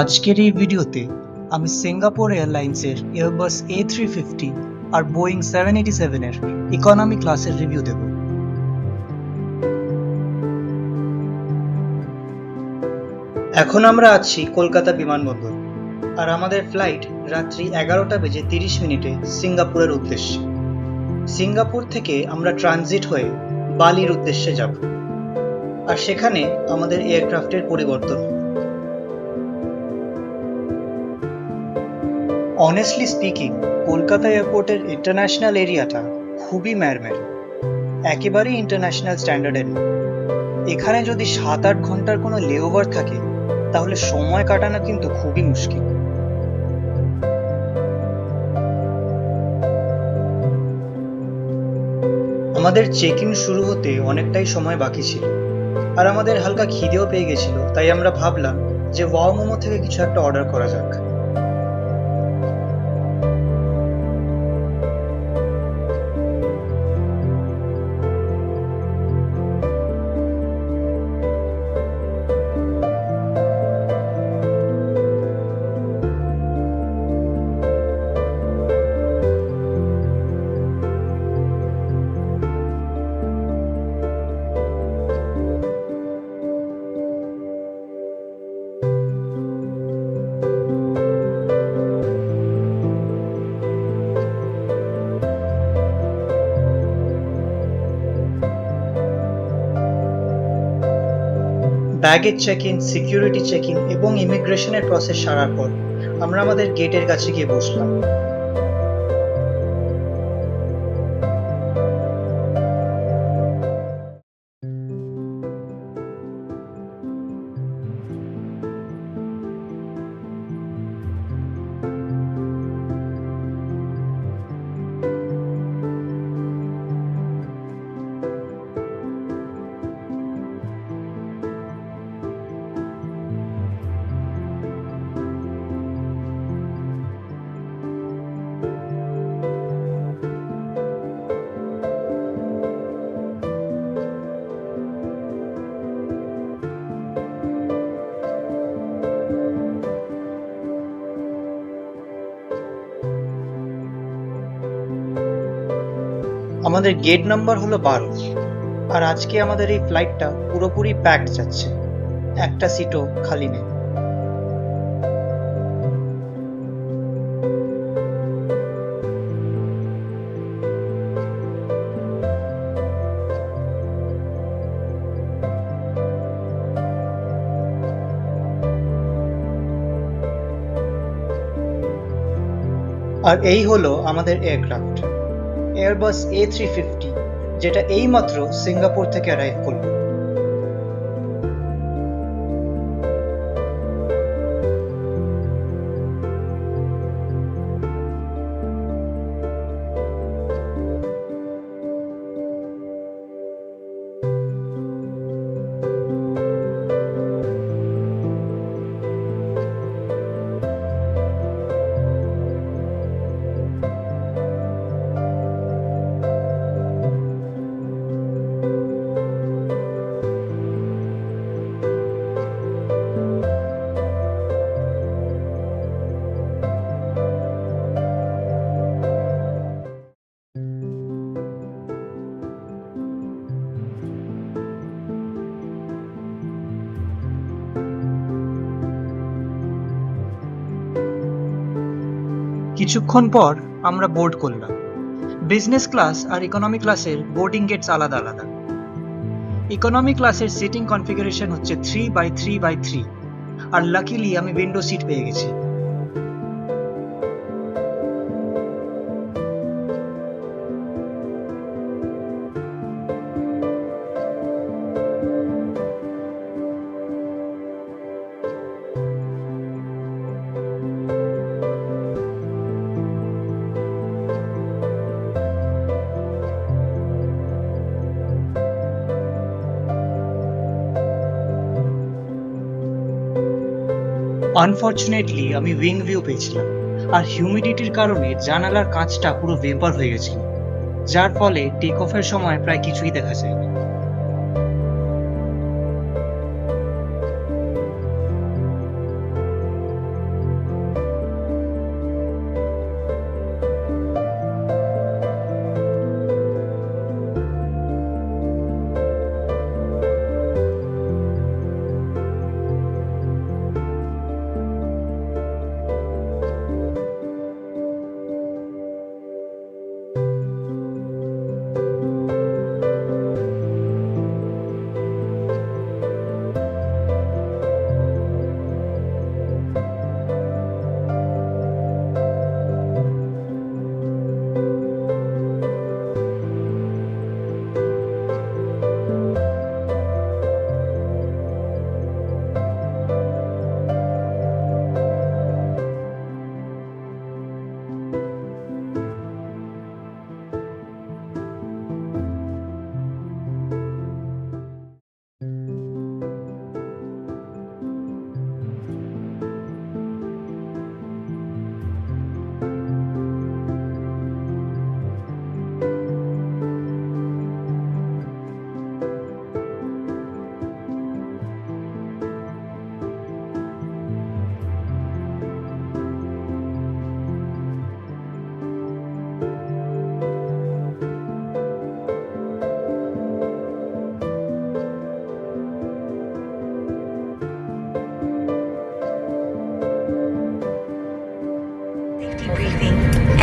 আজকের এই ভিডিওতে আমি সিঙ্গাপুর এয়ারলাইন্সের এয়ারবাস A350 আর বোয়িং 787 এর ইকোনমি ক্লাসের রিভিউ দেব। এখন আমরা আছি কলকাতা বিমানবন্দর আর আমাদের ফ্লাইট রাত্রি 11:30 সিঙ্গাপুরের উদ্দেশ্যে। সিঙ্গাপুর থেকে আমরা ট্রানজিট হয়ে বালির উদ্দেশ্যে যাব আর সেখানে আমাদের এয়ারক্রাফটের পরিবর্তন। অনেস্টলি স্পিকিং, কলকাতা এয়ারপোর্টের ইন্টারন্যাশনাল এরিয়াটা খুবই ম্যারম্যার, একেবারেই ইন্টারন্যাশনাল স্ট্যান্ডার্ডের নয়। এখানে যদি 7-8 ঘন্টার কোনো লেওভার থাকে তাহলে সময় কাটানো কিন্তু খুবই মুশকিল। আমাদের চেক ইন শুরু হতে অনেকটাই সময় বাকি ছিল আর আমাদের হালকা খিদেও পেয়ে গেছিল, তাই আমরা ভাবলাম যে ওয়াও মোমো থেকে কিছু একটা অর্ডার করা যাক। Baggage check in, security check in এবং ইমিগ্রেশনের প্রসেস সারার পর আমরা আমাদের গেটের কাছে গিয়ে বসলাম। আমাদের গেট নাম্বার হলো 12 আর আজকে আমাদের এই ফ্লাইটটা পুরোপুরি প্যাকড যাচ্ছে, একটা সিটও খালি নেই। আর এই হলো আমাদের এয়ারক্রাফট, এয়ারবাস A350, যেটা এইমাত্র সিঙ্গাপুর থেকে অ্যারাইভ করলো। কিছুক্ষণ পর আমরা বোর্ড করলাম। বিজনেস ক্লাস আর ইকোনমি ক্লাসের বোর্ডিং গেটস আলাদা আলাদা। ইকোনমি ক্লাসের সিটিং কনফিগারেশন হচ্ছে 3x3x3, আর লাকিলি আমি উইন্ডো সিট পেয়ে গেছি। আনফরচুনেটলি আমি উইং ভিউ পেয়েছিলাম আর হিউমিডিটির কারণে জানালার কাঁচটা পুরো ভেপার হয়ে গেছিল, যার ফলে টেক অফের সময় প্রায় কিছুই দেখা যায়নি।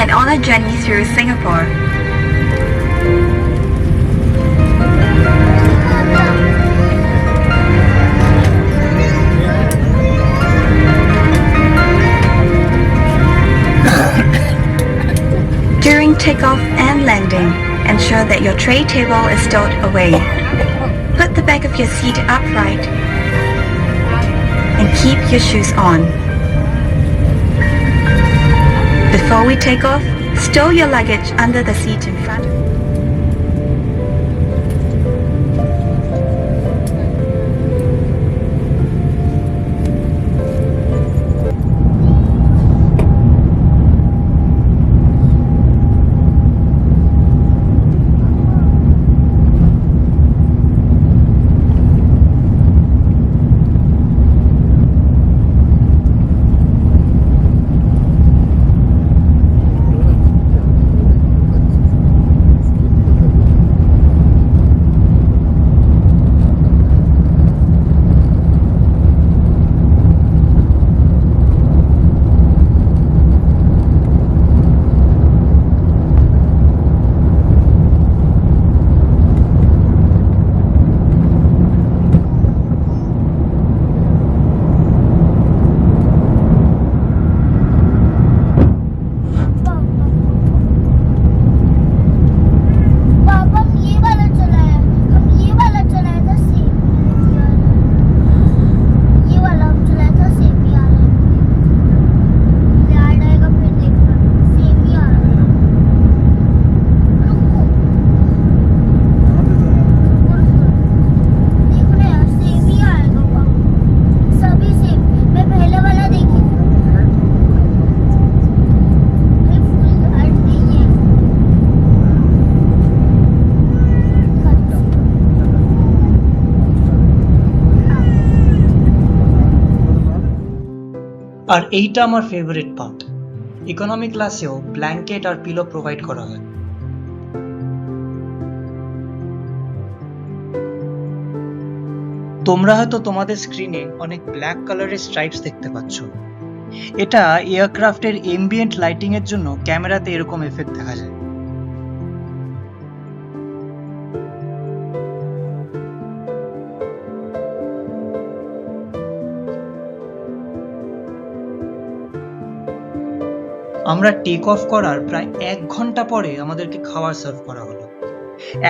and on a journey through Singapore. During takeoff and landing, ensure that your tray table is stowed away. Put the back of your seat upright and keep your shoes on. Before we take off, stow your luggage under the seat in front of you. আর এইটা আমার favourite part, economy ক্লাসেও blanket আর pillow provide করা হয়। তোমরা হয়তো তোমাদের স্ক্রিনে অনেক ব্ল্যাক কালারের স্ট্রাইপস দেখতে পাচ্ছ। এটা এয়ারক্রাফটের এম্বিয়েন্ট লাইটিং এর জন্য ক্যামেরাতে এরকম এফেক্ট দেখা যায়। আমরা টেক অফ করার প্রায় 1 ঘন্টা পরে আমাদেরকে খাবার সার্ভ করা হলো।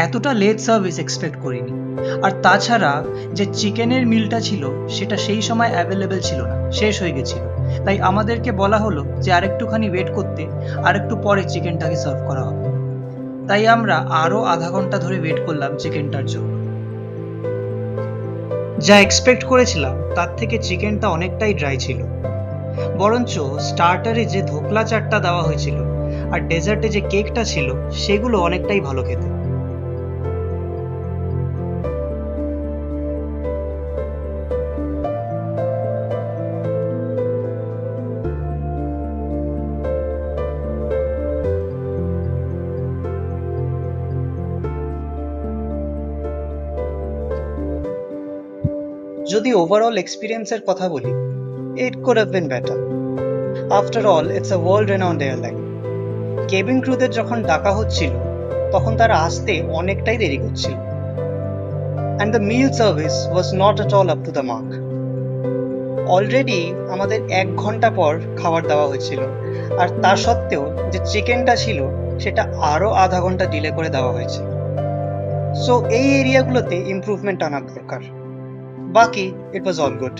এতটা লেট সার্ভিস এক্সপেক্ট করিনি। আর তাছাড়া যে চিকেনের মিলটা ছিল সেটা সেই সময় অ্যাভেলেবেল ছিল না, শেষ হয়ে গেছিল। তাই আমাদেরকে বলা হলো যে আরেকটুখানি ওয়েট করতে, আরেকটু পরে চিকেনটাকে সার্ভ করা হবে। তাই আমরা আরো আধা ঘন্টা ধরে ওয়েট করলাম চিকেনটার জন্য। যা এক্সপেক্ট করেছিলাম তার থেকে চিকেনটা অনেকটাই ড্রাই ছিল। বরঞ্চ স্টার্টারে যে ধোকলা চাটটা দেওয়া হয়েছিল আর ডেজার্টে যে কেকটা ছিল সেগুলো অনেকটাই ভালো খেতে। যদি ওভারঅল এক্সপিরিয়েন্সের কথা বলি, it could have been better. After all, it's a world-renowned airline. Cabin ক্রুদের যখন ডাকা হচ্ছিল তখন তারা আসতে অনেকটাই দেরি করছিল। And the meal service was not at all up to the mark. Already আমাদের 1 ঘন্টা পর খাবার দেওয়া হয়েছিল, আর তা সত্ত্বেও যে চিকেনটা ছিল সেটা আরো আধা ঘন্টা ডিলে করে দেওয়া হয়েছে। সো এই এরিয়াগুলোতে ইমপ্রুভমেন্ট আনার দরকার। বাকি ইট ওয়াজ অল গুড।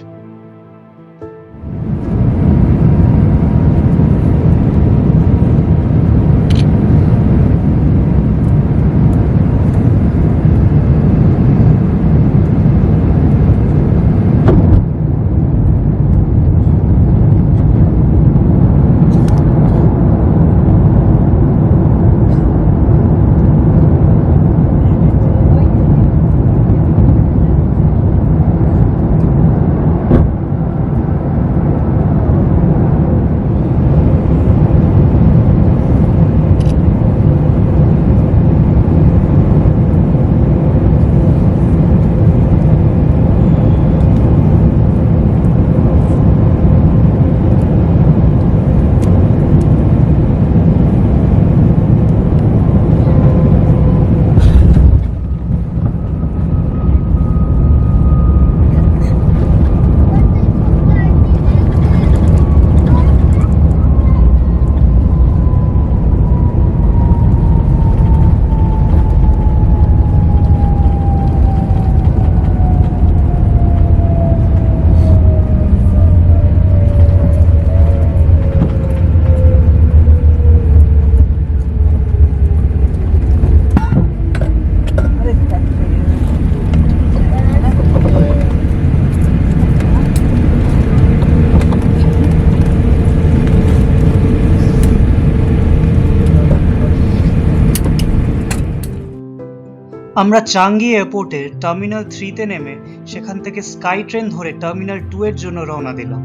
আমরা চাঙ্গি এয়ারপোর্টের টার্মিনাল 3-তে নেমে সেখান থেকে স্কাই ট্রেন ধরে টার্মিনাল 2 এর জন্য রওনা দিলাম।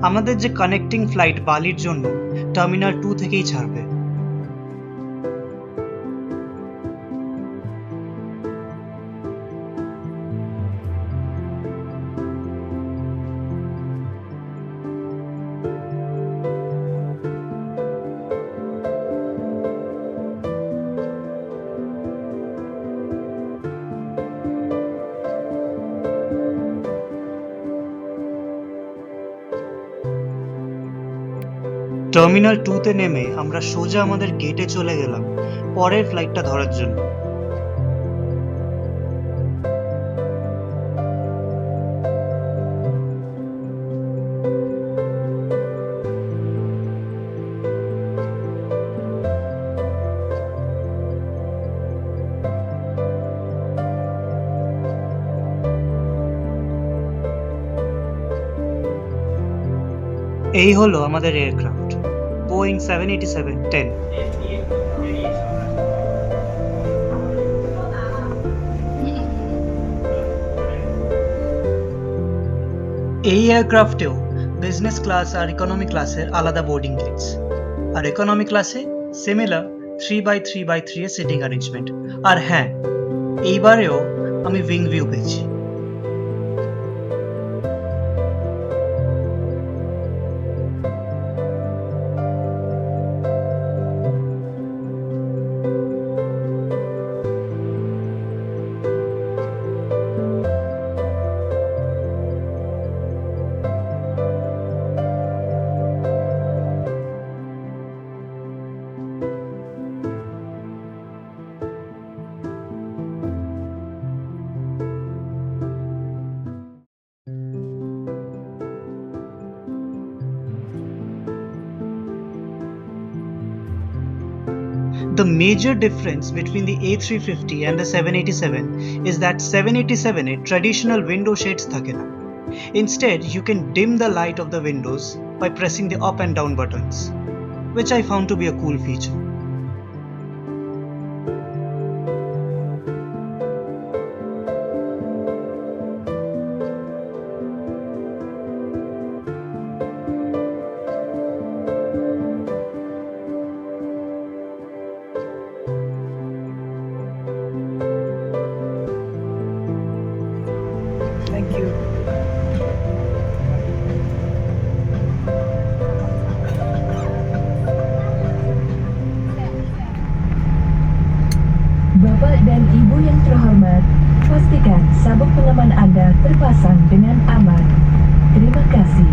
আমাদের যে কানেক্টিং ফ্লাইট বালির জন্য টার্মিনাল 2 থেকেই ছাড়বে। টার্মিনাল 2-তে নেমে আমরা সোজা আমাদের গেটে চলে গেলাম পরের ফ্লাইটটা ধরার জন্য। এই হলো আমাদের এয়ারক্রাফট, বোয়িং 787-10। এই এয়ারক্রাফটেও বিজনেস ক্লাস আর ইকোনমি ক্লাসের আলাদা বোর্ডিং গেটস, আর ইকোনমি ক্লাসে সিমিলার 3x3x3 এর সিটিং অ্যারেঞ্জমেন্ট। আর হ্যাঁ, এইবারেও আমি উইং ভিউ পেয়েছি। The major difference between the A350 and the 787 is that 787 A traditional window shades থাকে না। Instead, you can dim the light of the windows by pressing the up and down buttons, which I found to be a cool feature. Thank you. Bapak dan Ibu yang terhormat, pastikan sabuk pengaman Anda terpasang dengan aman. Terima kasih.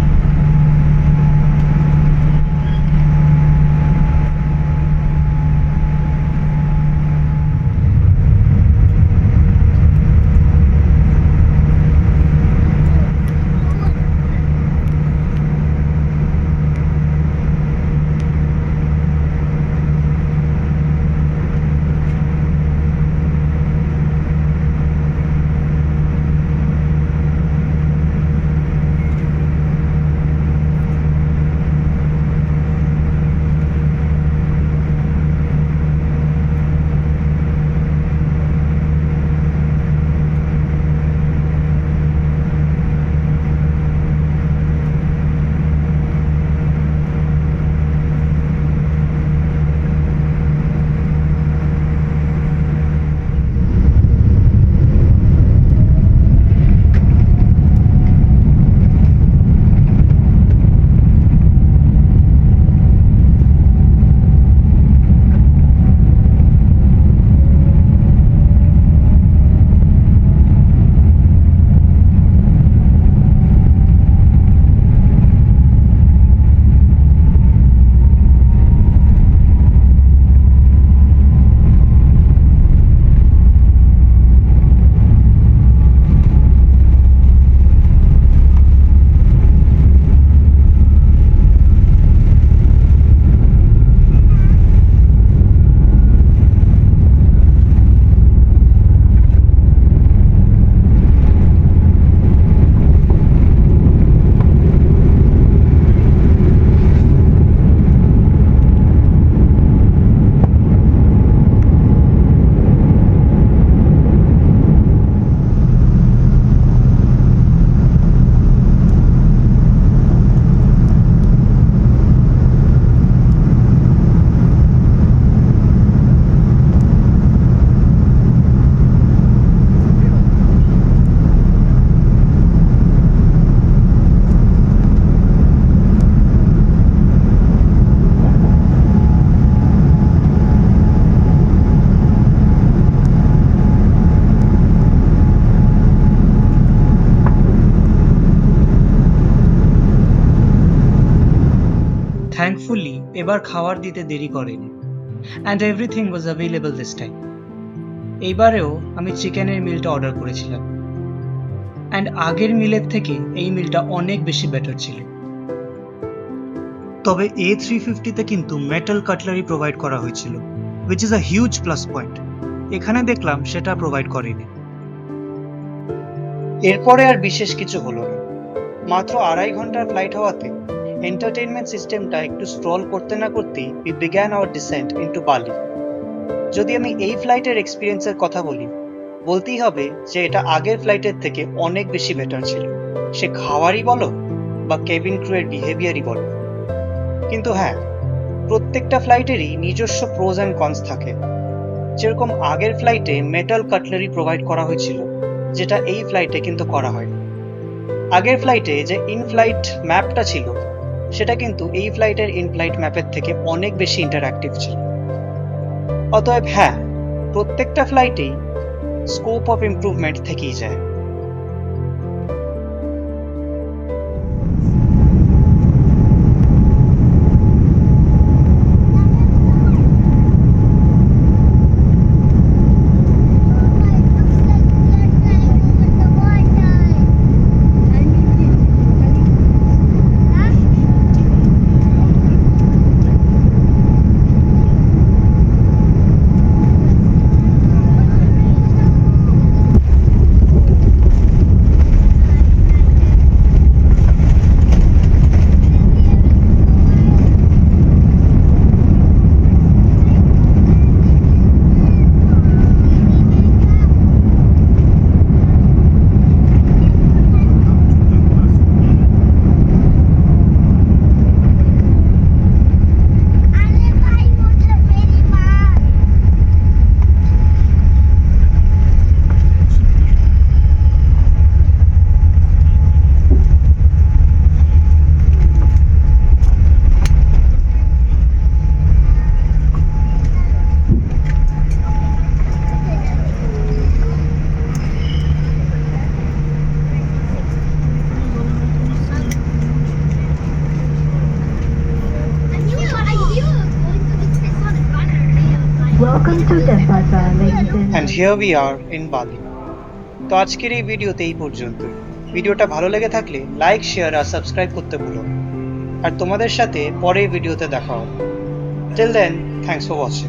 Thankfully এবার খাবার দিতে দেরি করেনি, and everything was available this time. এইবারেও আমি চিকেনের মিলটা order করেছিলাম, অ্যান্ড আগের মিলের থেকে এই মিলটা অনেক বেশি বেটার ছিল। তবে A350-তে কিন্তু মেটাল কাটলারি প্রোভাইড করা হয়েছিল, which is a huge plus point. এখানে দেখলাম সেটা প্রোভাইড করেনি। এরপরে আর বিশেষ কিছু হলো না। মাত্র 2.5 ঘন্টার ফ্লাইট হওয়াতে এন্টারটেইনমেন্ট সিস্টেমটা একটু স্ট্রল করতে না করতেই we began our descent into Bali. যদি আমি এই ফ্লাইটের এক্সপিরিয়েন্সের কথা বলি, বলতেই হবে যে এটা আগের ফ্লাইটের থেকে অনেক বেশি বেটার ছিল, সে খাওয়ারই বলো বা কেবিন ক্রুয়ের বিহেভিয়ারই বলো। কিন্তু হ্যাঁ, প্রত্যেকটা ফ্লাইটেরই নিজস্ব প্রোজ অ্যান্ড কনস থাকে। যেরকম আগের ফ্লাইটে মেটাল কাটলারি প্রোভাইড করা হয়েছিল, যেটা এই ফ্লাইটে কিন্তু করা হয়নি। আগের ফ্লাইটে যে ইন ফ্লাইট ম্যাপটা ছিল, সেটা কিন্তু এই ফ্লাইটের ইন ফ্লাইট ম্যাপের থেকে অনেক বেশি ইন্টারঅ্যাক্টিভ ছিল। অতএব হ্যাঁ, প্রত্যেকটা ফ্লাইটেই স্কোপ অফ ইমপ্রুভমেন্ট থেকেই যায়। Welcome to Denpasar, ladies and And here we are in Bali. তো আজকের এই ভিডিওতে এই পর্যন্ত। ভিডিওটা ভালো লেগে থাকলে লাইক, শেয়ার আর সাবস্ক্রাইব করতে ভুলো না। আর তোমাদের সাথে পরের ভিডিওতে দেখা হবে। Till then, thanks for watching.